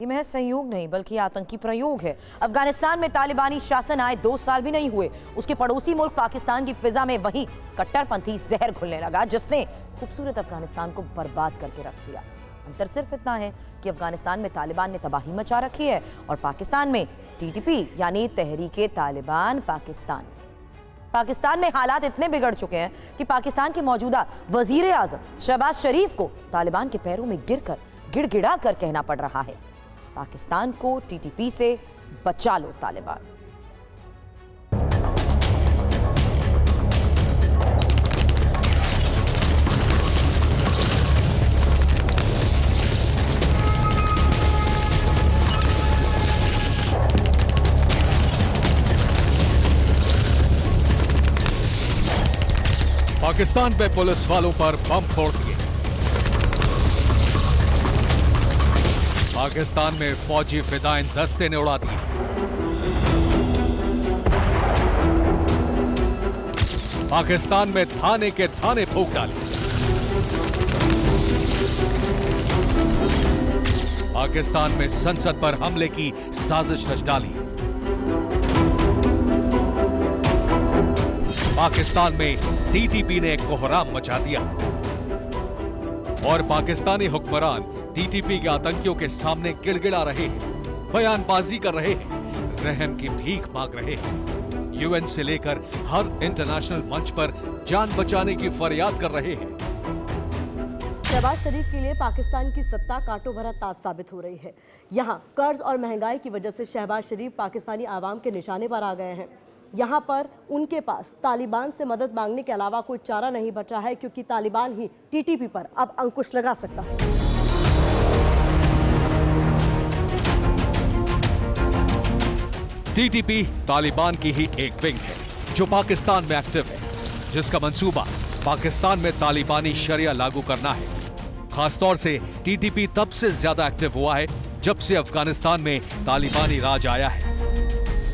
महज सहयोग नहीं बल्कि आतंकी प्रयोग है। अफगानिस्तान में तालिबानी शासन आए 2 साल भी नहीं हुए, उसके पड़ोसी मुल्क पाकिस्तान की फिजा में वही कट्टरपंथी जहर घुलने लगा जिसने खूबसूरत अफगानिस्तान को बर्बाद करके रख दिया। अंतर सिर्फ इतना है कि अफगानिस्तान में तालिबान ने तबाही मचा रखी है और पाकिस्तान में टीटीपी यानी तहरीके तालिबान पाकिस्तान में हालात इतने बिगड़ चुके हैं कि पाकिस्तान के मौजूदा वजीर आजम शहबाज शरीफ को तालिबान के पैरों में गिड़गिड़ा कर कहना पड़ रहा है, पाकिस्तान को टीटीपी से बचा लो तालिबान। पाकिस्तान में पुलिस वालों पर बम फोड़ दिए। पाकिस्तान में फौजी फिदाइन दस्ते ने उड़ा दिए। पाकिस्तान में थाने के थाने फूंक डाले। पाकिस्तान में संसद पर हमले की साजिश रच डाली। पाकिस्तान में टीटीपी ने कोहराम मचा दिया और पाकिस्तानी हुक्मरान टीटीपी के आतंकियों के सामने गिड़गिड़ा रहे हैं, बयानबाजी कर रहे हैं, रहम की भीख मांग रहे हैं, यूएन से लेकर हर इंटरनेशनल मंच पर जान बचाने की फरियाद कर रहे हैं। शहबाज शरीफ के लिए पाकिस्तान की सत्ता कांटों भरा ताज साबित हो रही है। यहाँ कर्ज और महंगाई की वजह से शहबाज शरीफ पाकिस्तानी आवाम के निशाने पर आ गए हैं। यहाँ पर उनके पास तालिबान से मदद मांगने के अलावा कोई चारा नहीं बचा है, क्योंकि तालिबान ही टीटीपी पर अब अंकुश लगा सकता है। टीटीपी तालिबान की ही एक विंग है जो पाकिस्तान में एक्टिव है, जिसका मंसूबा पाकिस्तान में तालिबानी शरिया लागू करना है। खासतौर से टीटीपी तब से ज्यादा एक्टिव हुआ है जब से अफगानिस्तान में तालिबानी राज आया है।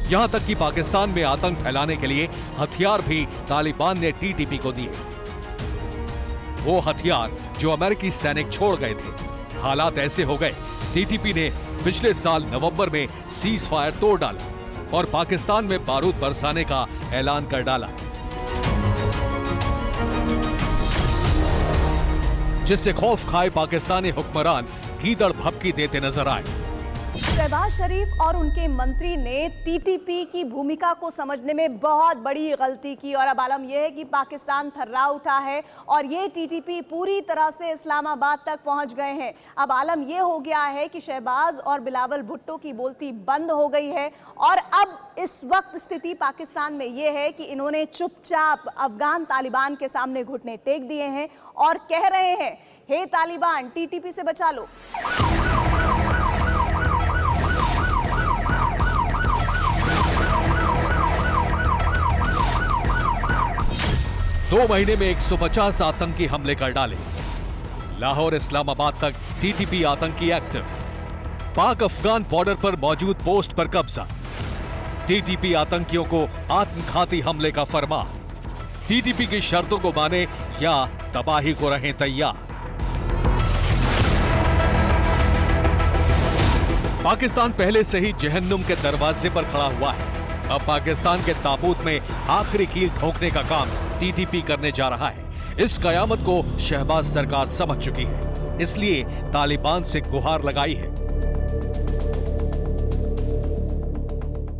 यहां तक कि पाकिस्तान में आतंक फैलाने के लिए हथियार भी तालिबान ने टीटीपी को दिए, वो हथियार जो अमेरिकी सैनिक छोड़ गए थे। हालात ऐसे हो गए, टीटीपी ने पिछले साल नवंबर में सीज फायर तोड़ डाला और पाकिस्तान में बारूद बरसाने का ऐलान कर डाला, जिससे खौफ खाए पाकिस्तानी हुक्मरान गीदड़ भभकी देते नजर आए। शहबाज शरीफ और उनके मंत्री ने टीटीपी की भूमिका को समझने में बहुत बड़ी गलती की और अब आलम यह है कि पाकिस्तान थर्रा उठा है और ये टीटीपी पूरी तरह से इस्लामाबाद तक पहुंच गए हैं। अब आलम यह हो गया है कि शहबाज और बिलावल भुट्टो की बोलती बंद हो गई है और अब इस वक्त स्थिति पाकिस्तान में यह है कि इन्होंने चुपचाप अफगान तालिबान के सामने घुटने टेक दिए हैं और कह रहे हैं, हे तालिबान, टीटीपी से बचा लो। 2 महीने में 150 आतंकी हमले कर डाले। लाहौर इस्लामाबाद तक टीटीपी आतंकी एक्टिव। पाक अफगान बॉर्डर पर मौजूद पोस्ट पर कब्जा। टीटीपी आतंकियों को आत्मघाती हमले का फरमान। टीटीपी की शर्तों को माने या तबाही को रहें तैयार। पाकिस्तान पहले से ही जहन्नुम के दरवाजे पर खड़ा हुआ है। अब पाकिस्तान के ताबूत में आखिरी कील ठोकने का काम टीटीपी करने जा रहा है। इस कयामत को शहबाज सरकार समझ चुकी है, इसलिए तालिबान से गुहार लगाई है।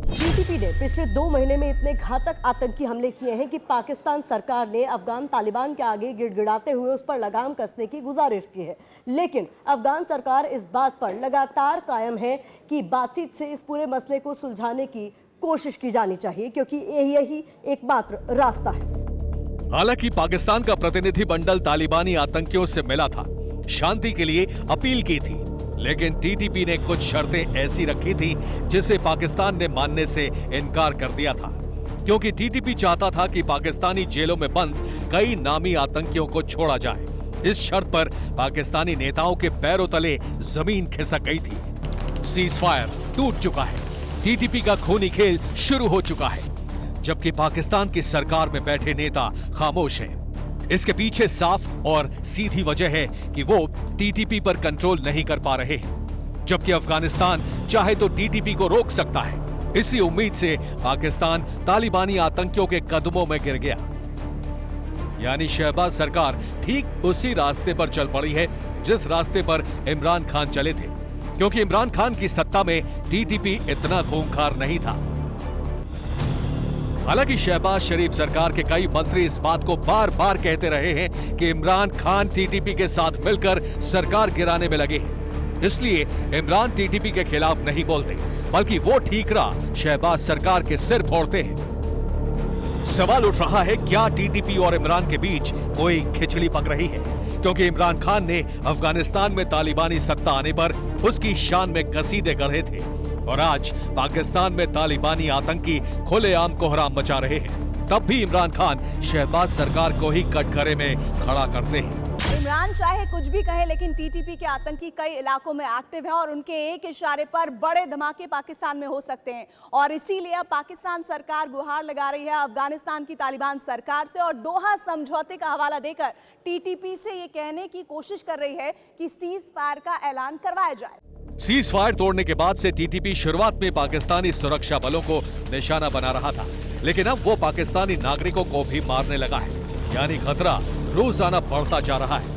टीटीपी ने पिछले 2 महीने में इतने घातक आतंकी हमले किए हैं कि पाकिस्तान सरकार ने अफगान तालिबान के आगे गिड़गिड़ाते हुए उस पर लगाम कसने की गुजारिश की है। लेकिन अफगान सरकार इस बात पर लगातार कायम है कि बातचीत से इस पूरे मसले को सुलझाने की कोशिश की जानी चाहिए, क्योंकि यही एकमात्र रास्ता है। हालांकि पाकिस्तान का प्रतिनिधि मंडल तालिबानी आतंकियों से मिला था, शांति के लिए अपील की थी, लेकिन टीटीपी ने कुछ शर्तें ऐसी रखी थी जिसे पाकिस्तान ने मानने से इनकार कर दिया था, क्योंकि टीटीपी चाहता था कि पाकिस्तानी जेलों में बंद कई नामी आतंकियों को छोड़ा जाए। इस शर्त पर पाकिस्तानी नेताओं के पैरों तले जमीन खिसक गई थी। सीज फायर टूट चुका है, टीटीपी का खूनी खेल शुरू हो चुका है, जबकि पाकिस्तान की सरकार में बैठे नेता खामोश हैं। इसके पीछे साफ और सीधी वजह है कि वो टीटीपी पर कंट्रोल नहीं कर पा रहे हैं। जबकि अफगानिस्तान चाहे तो टीटीपी को रोक सकता है। इसी उम्मीद से पाकिस्तान तालिबानी आतंकियों के कदमों में गिर गया। यानी शहबाज सरकार ठीक उसी रास्ते पर चल पड़ी है जिस रास्ते पर इमरान खान चले थे, क्योंकि इमरान खान की सत्ता में टीटीपी इतना खूंखार नहीं था। हालांकि शहबाज शरीफ सरकार के कई मंत्री इस बात को बार बार कहते रहे हैं कि इमरान खान टीटीपी के साथ मिलकर सरकार गिराने में लगे हैं, इसलिए इमरान टीटीपी के खिलाफ नहीं बोलते, बल्कि वो ठीकरा शहबाज सरकार के सिर फोड़ते हैं। सवाल उठ रहा है, क्या टीटीपी और इमरान के बीच कोई खिचड़ी पक रही है? क्योंकि इमरान खान ने अफगानिस्तान में तालिबानी सत्ता आने पर उसकी शान में कसीदे गढ़े थे और आज पाकिस्तान में तालिबानी आतंकी खुलेआम कोहराम मचा रहे हैं। तब भी इमरान खान शहबाज सरकार को ही कटघरे में खड़ा करते हैं। इमरान चाहे कुछ भी कहे, लेकिन टीटीपी के आतंकी कई इलाकों में एक्टिव हैं और उनके एक इशारे पर बड़े धमाके पाकिस्तान में हो सकते हैं। और इसीलिए अब पाकिस्तान सरकार गुहार लगा रही है अफगानिस्तान की तालिबान सरकार से और दोहा समझौते का हवाला देकर टीटीपी से ये कहने की कोशिश कर रही है कि सीज फायर का ऐलान करवाया जाए। सीज फायर तोड़ने के बाद से टीटीपी शुरुआत में पाकिस्तानी सुरक्षा बलों को निशाना बना रहा था, लेकिन अब वो पाकिस्तानी नागरिकों को भी मारने लगा है। यानी खतरा रोजाना बढ़ता जा रहा है।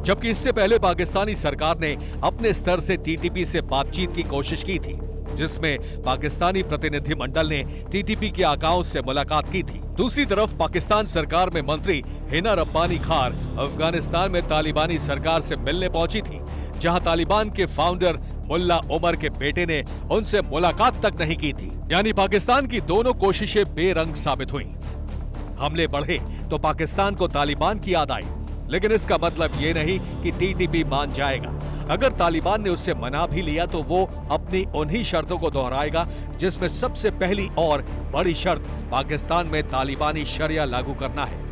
जबकि इससे पहले पाकिस्तानी सरकार ने अपने स्तर से टीटीपी से बातचीत की कोशिश की थी, जिसमें पाकिस्तानी प्रतिनिधिमंडल ने टीटीपी के आकाओं से मुलाकात की थी। दूसरी तरफ पाकिस्तान सरकार में मंत्री हिना रब्बानी खार अफगानिस्तान में तालिबानी सरकार से मिलने पहुंची थी, जहां तालिबान के फाउंडर मुल्ला उमर के बेटे ने उनसे मुलाकात तक नहीं की थी। यानी पाकिस्तान की दोनों कोशिशें बेरंग साबित हुई। हमले बढ़े तो पाकिस्तान को तालिबान की याद आई, लेकिन इसका मतलब ये नहीं कि टीटीपी मान जाएगा। अगर तालिबान ने उससे मना भी लिया तो वो अपनी उन्हीं शर्तों को दोहराएगा, जिसमें सबसे पहली और बड़ी शर्त पाकिस्तान में तालिबानी शरिया लागू करना है।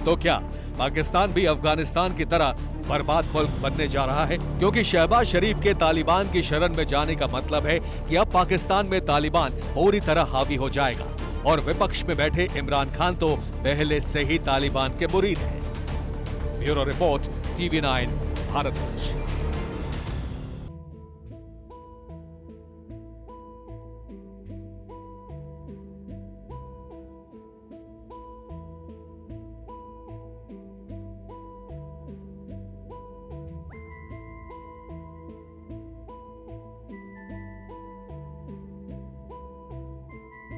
तो क्या पाकिस्तान भी अफगानिस्तान की तरह बर्बाद मुल्क बनने जा रहा है? क्योंकि शहबाज शरीफ के तालिबान की शरण में जाने का मतलब है कि अब पाकिस्तान में तालिबान पूरी तरह हावी हो जाएगा और विपक्ष में बैठे इमरान खान तो पहले से ही तालिबान के मुरीद हैं। Bureau report, TV9 Bharatvarsh.